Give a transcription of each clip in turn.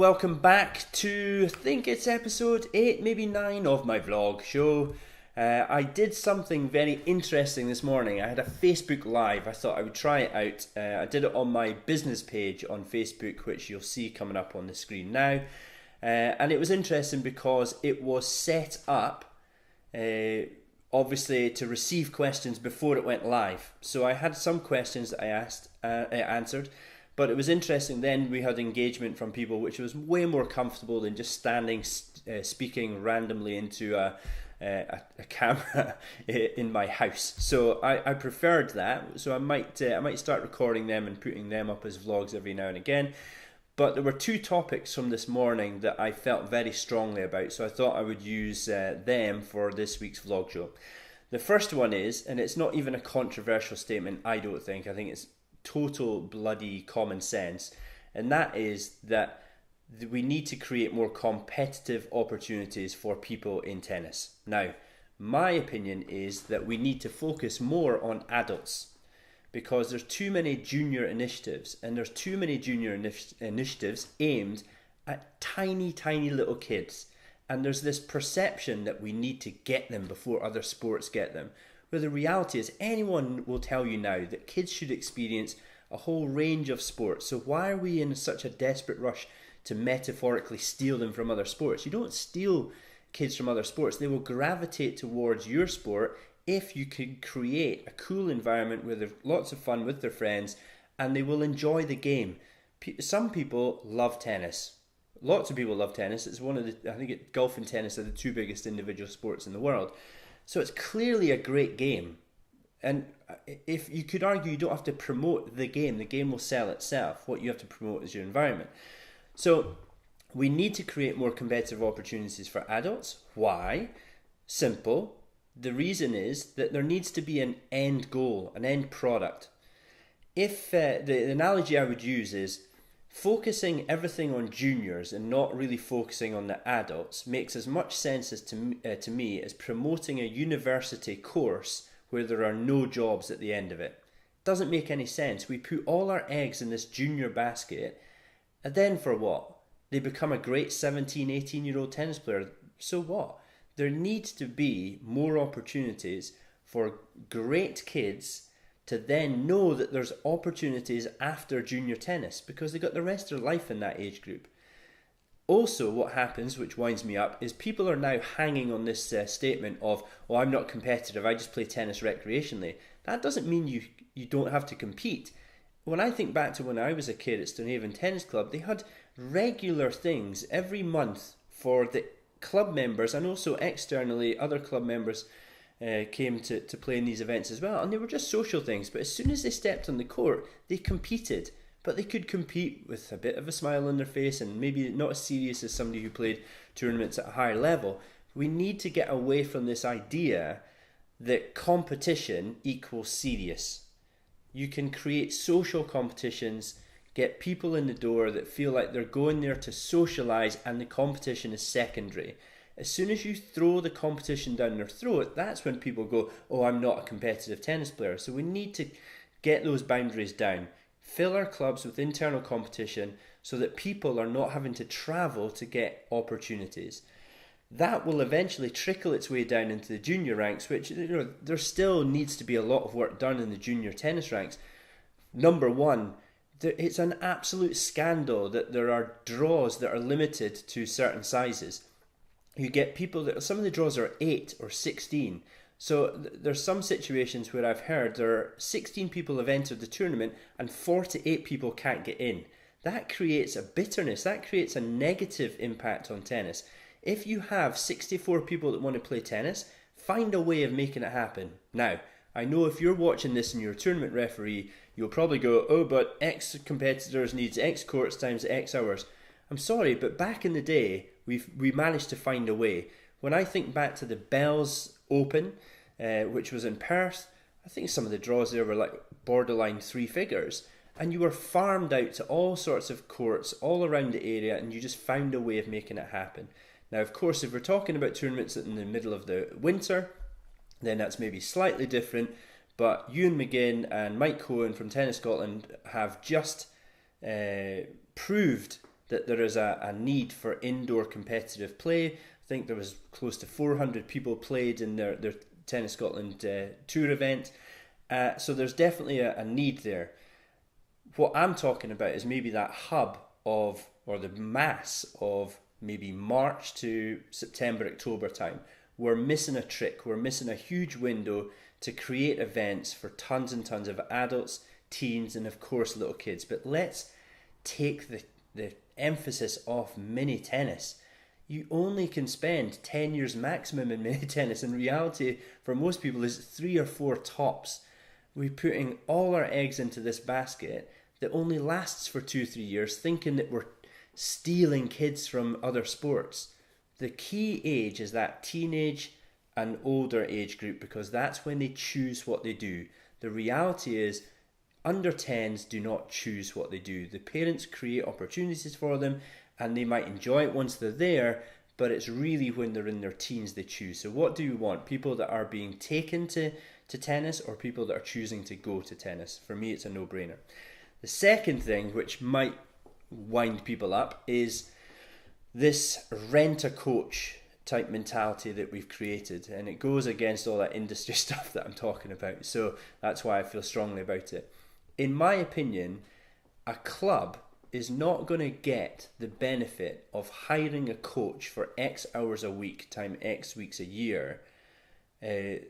welcome back to, I think it's episode 8, maybe 9 of my vlog show. I did something very interesting this morning. I had a Facebook Live. I thought I would try it out. I did it on my business page on Facebook, which you'll see coming up on the screen now. And it was interesting because it was set up, obviously, to receive questions before it went live. So I had some questions that I answered. But it was interesting then we had engagement from people which was way more comfortable than just standing speaking randomly into a camera in my house. So I preferred that. So I might start recording them and putting them up as vlogs every now and again. But there were two topics from this morning that I felt very strongly about. So I thought I would use them for this week's vlog show. The first one is, and it's not even a controversial statement, I don't think. I think it's total bloody common sense, and that is that we need to create more competitive opportunities for people in tennis. Now, my opinion is that we need to focus more on adults because there's too many junior initiatives, and there's too many junior initiatives aimed at tiny little kids, and there's this perception that we need to get them before other sports get them. But the reality is, anyone will tell you now that kids should experience a whole range of sports. So why are we in such a desperate rush to metaphorically steal them from other sports? You don't steal kids from other sports. They will gravitate towards your sport if you can create a cool environment where they've lots of fun with their friends and they will enjoy the game. Some people love tennis. Lots of people love tennis. It's one of the, I think golf and tennis are the two biggest individual sports in the world. So it's clearly a great game. And if you could argue you don't have to promote the game will sell itself. What you have to promote is your environment. So we need to create more competitive opportunities for adults. Why? Simple. The reason is that there needs to be an end goal, an end product. If the analogy I would use is focusing everything on juniors and not really focusing on the adults makes as much sense as to me as promoting a university course where there are no jobs at the end of it. Doesn't make any sense. We put all our eggs in this junior basket, and then for what? They become a great 17, 18-year-old tennis player. So what? There needs to be more opportunities for great kids to then know that there's opportunities after junior tennis because they got the rest of their life in that age group. Also, what happens, which winds me up, is people are now hanging on this statement of, oh, I'm not competitive, I just play tennis recreationally. That doesn't mean you don't have to compete. When I think back to when I was a kid at Stonehaven Tennis Club, they had regular things every month for the club members, and also externally other club members came to play in these events as well, and they were just social things. But as soon as they stepped on the court, they competed. But they could compete with a bit of a smile on their face and maybe not as serious as somebody who played tournaments at a higher level. We need to get away from this idea that competition equals serious. You can create social competitions, get people in the door that feel like they're going there to socialise, and the competition is secondary. As soon as you throw the competition down their throat, that's when people go, oh, I'm not a competitive tennis player. So we need to get those boundaries down. Fill our clubs with internal competition so that people are not having to travel to get opportunities. That will eventually trickle its way down into the junior ranks, which, there still needs to be a lot of work done in the junior tennis ranks. Number one, it's an absolute scandal that there are draws that are limited to certain sizes. You get people that some of the draws are 8 or 16. So there's some situations where I've heard there are 16 people have entered the tournament and 48 people can't get in. That creates a bitterness, that creates a negative impact on tennis. If you have 64 people that want to play tennis, find a way of making it happen. Now, I know if you're watching this and you're a tournament referee, you'll probably go, oh, but X competitors needs X courts times X hours. I'm sorry, but back in the day, we managed to find a way. When I think back to the Bells Open, which was in Perth, I think some of the draws there were like borderline 3 figures, and you were farmed out to all sorts of courts all around the area, and you just found a way of making it happen. Now, of course, if we're talking about tournaments in the middle of the winter, then that's maybe slightly different, but Ewan McGinn and Mike Cohen from Tennis Scotland have just proved that there is a need for indoor competitive play. I think there was close to 400 people played in their Tennis Scotland tour event. So there's definitely a need there. What I'm talking about is maybe that hub of, or the mass of maybe March to September, October time. We're missing a trick. We're missing a huge window to create events for tons and tons of adults, teens, and of course little kids. But let's take the emphasis off mini tennis. You only can spend 10 years maximum in mini tennis. In reality, for most people, is 3 or 4 tops. We're putting all our eggs into this basket that only lasts for 2-3 years, thinking that we're stealing kids from other sports. The key age is that teenage and older age group, because that's when they choose what they do. The reality is under 10s do not choose what they do. The parents create opportunities for them and they might enjoy it once they're there, but it's really when they're in their teens they choose. So what do you want? People that are being taken to tennis, or people that are choosing to go to tennis? For me, it's a no-brainer. The second thing, which might wind people up, is this rent-a-coach type mentality that we've created, and it goes against all that industry stuff that I'm talking about. So that's why I feel strongly about it. In my opinion, a club is not going to get the benefit of hiring a coach for X hours a week time X weeks a year. You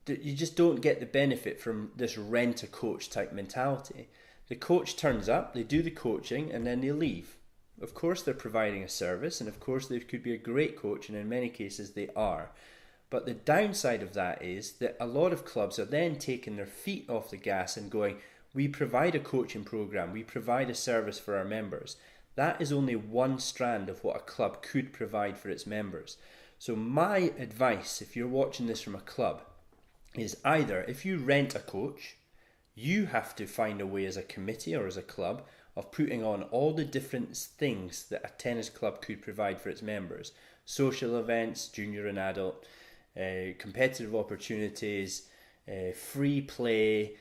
just don't get the benefit from this rent-a-coach type mentality. The coach turns up, they do the coaching, and then they leave. Of course they're providing a service, and of course they could be a great coach, and in many cases they are. But the downside of that is that a lot of clubs are then taking their feet off the gas and going, we provide a coaching program, we provide a service for our members. That is only one strand of what a club could provide for its members. So my advice, if you're watching this from a club, is either if you rent a coach, you have to find a way as a committee or as a club of putting on all the different things that a tennis club could provide for its members. Social events, junior and adult, competitive opportunities, free play,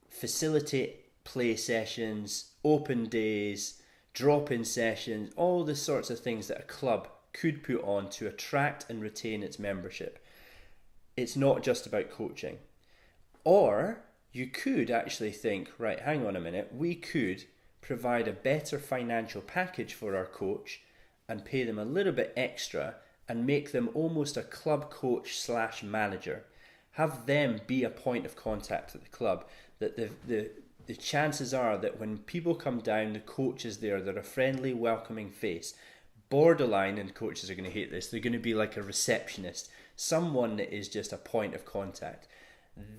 facilitate play sessions, open days, drop-in sessions, all the sorts of things that a club could put on to attract and retain its membership. It's not just about coaching. Or you could actually think, right, hang on a minute, we could provide a better financial package for our coach and pay them a little bit extra and make them almost a club coach / manager. Have them be a point of contact at the club, that the chances are that when people come down, the coach is there, they're a friendly, welcoming face. Borderline, and coaches are going to hate this, they're going to be like a receptionist, someone that is just a point of contact.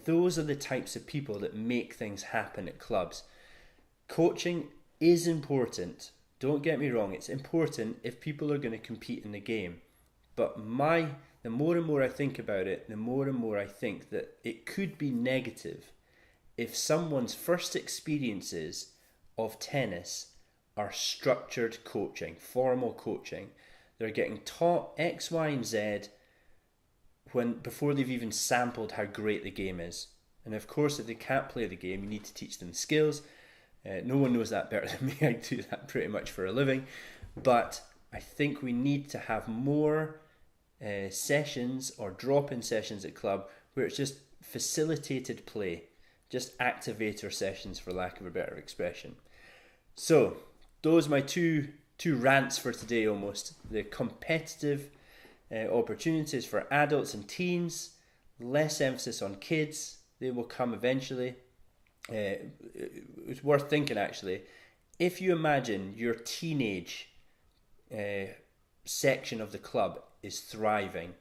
Those are the types of people that make things happen at clubs. Coaching is important. Don't get me wrong, it's important if people are going to compete in the game. But the more and more I think about it, the more and more I think that it could be negative if someone's first experiences of tennis are structured coaching, formal coaching. They're getting taught X, Y, and Z before they've even sampled how great the game is. And of course, if they can't play the game, you need to teach them skills. No one knows that better than me. I do that pretty much for a living. But I think we need to have more sessions or drop-in sessions at club where it's just facilitated play, just activator sessions, for lack of a better expression. So those are my two rants for today almost. The competitive opportunities for adults and teens, less emphasis on kids. They will come eventually. It's worth thinking actually. If you imagine your teenage section of the club is thriving,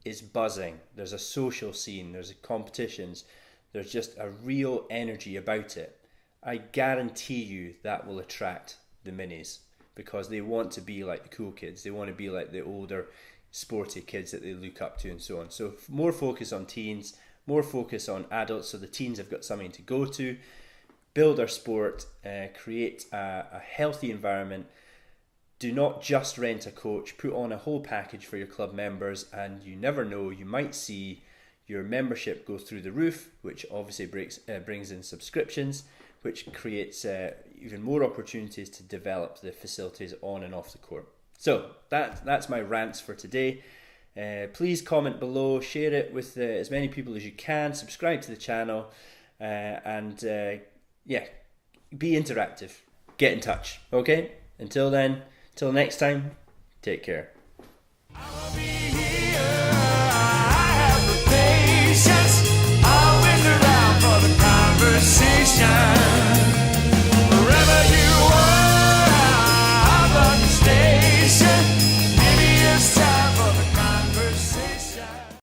is buzzing, there's a social scene, there's competitions, there's just a real energy about it, I guarantee you that will attract the minis, because they want to be like the cool kids, they want to be like the older sporty kids that they look up to and so on. So more focus on teens, more focus on adults, so the teens have got something to go to, build our sport, create a healthy environment. Do not just rent a coach, put on a whole package for your club members, and you never know, you might see your membership go through the roof, which obviously brings in subscriptions, which creates even more opportunities to develop the facilities on and off the court. So that's my rants for today. Please comment below, share it with as many people as you can, subscribe to the channel, and be interactive. Get in touch. Okay? Until then, till next time, take care.